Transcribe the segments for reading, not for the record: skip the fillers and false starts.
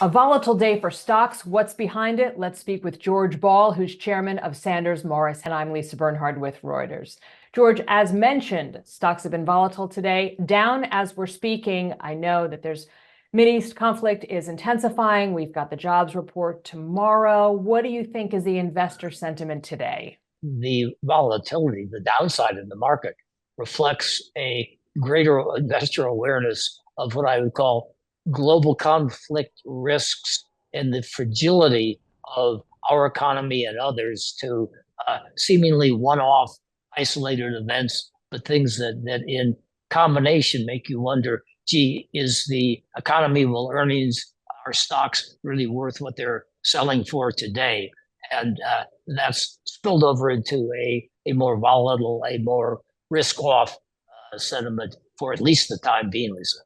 A volatile day for stocks. What's behind it? Let's speak with George Ball, who's chairman of Sanders Morris, and I'm Lisa Bernhard with Reuters. George, as mentioned, stocks have been volatile today, down as we're speaking. I know that there's Mideast conflict is intensifying. We've got the jobs report tomorrow. What do you think is the investor sentiment today? The volatility, the downside of the market, reflects a greater investor awareness of what I would call global conflict risks and the fragility of our economy and others to seemingly one-off isolated events, but things that in combination make you wonder, gee, is the economy, will earnings, are stocks really worth what they're selling for today? And that's spilled over into a more volatile, a more risk-off sentiment for at least the time being, Lisa.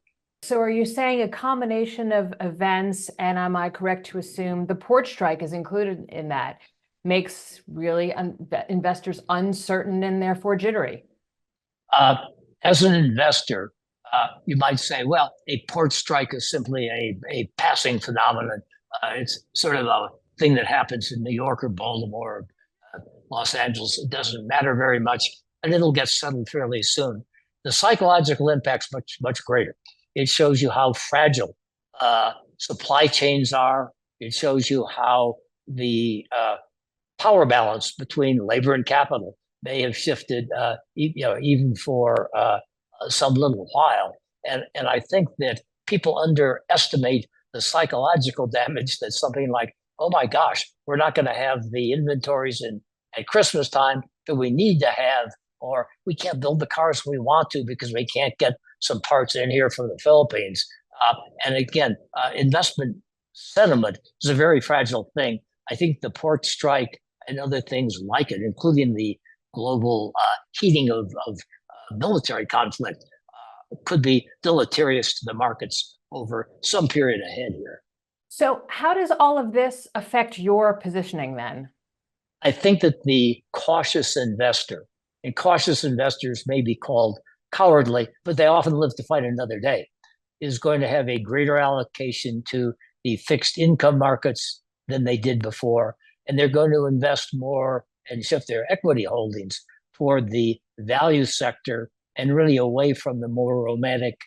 So are you saying a combination of events, and am I correct to assume the port strike is included in that, makes really investors uncertain and therefore jittery? As an investor, you might say, well, a port strike is simply a passing phenomenon. It's sort of a thing that happens in New York or Baltimore, Los Angeles. It doesn't matter very much, and it'll get settled fairly soon. The psychological impact's much greater. It shows you how fragile supply chains are. It shows you how the power balance between labor and capital may have shifted, even for some little while. And I think that people underestimate the psychological damage that something like, oh my gosh, we're not going to have the inventories at Christmas time that we need to have, or we can't build the cars we want to because we can't get some parts in here from the Philippines. And again, investment sentiment is a very fragile thing. I think the port strike and other things like it, including the global heating of military conflict, could be deleterious to the markets over some period ahead here. So how does all of this affect your positioning then? I think that the cautious investor, and cautious investors may be called cowardly, but they often live to fight another day, is going to have a greater allocation to the fixed income markets than they did before. And they're going to invest more and shift their equity holdings toward the value sector and really away from the more romantic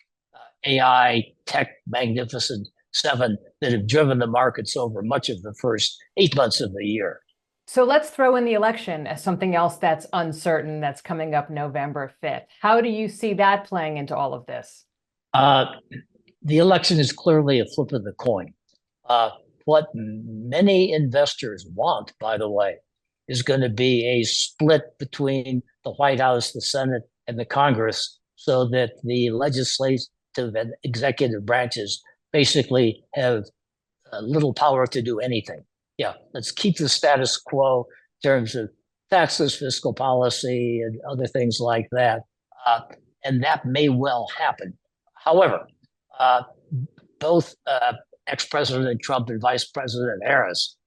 AI tech magnificent seven that have driven the markets over much of the first 8 months of the year. So let's throw in the election as something else that's uncertain that's coming up November 5th. How do you see that playing into all of this? The election is clearly a flip of the coin. What many investors want, by the way, is going to be a split between the White House, the Senate, and the Congress, so that the legislative and executive branches basically have little power to do anything. Yeah, let's keep the status quo in terms of taxes, fiscal policy, and other things like that. And that may well happen. However, both ex-President Trump and Vice President Harris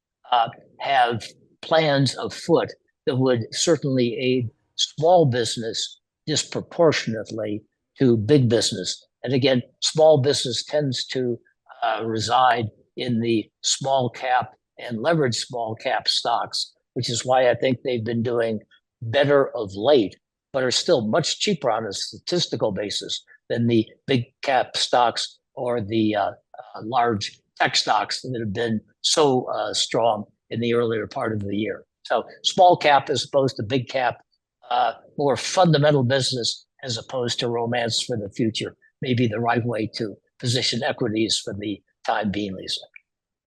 have plans afoot that would certainly aid small business disproportionately to big business. And again, small business tends to reside in the small cap and leveraged small cap stocks, which is why I think they've been doing better of late, but are still much cheaper on a statistical basis than the big cap stocks or the large tech stocks that have been so strong in the earlier part of the year. So small cap as opposed to big cap, more fundamental business as opposed to romance for the future, may be the right way to position equities for the time being, Lisa.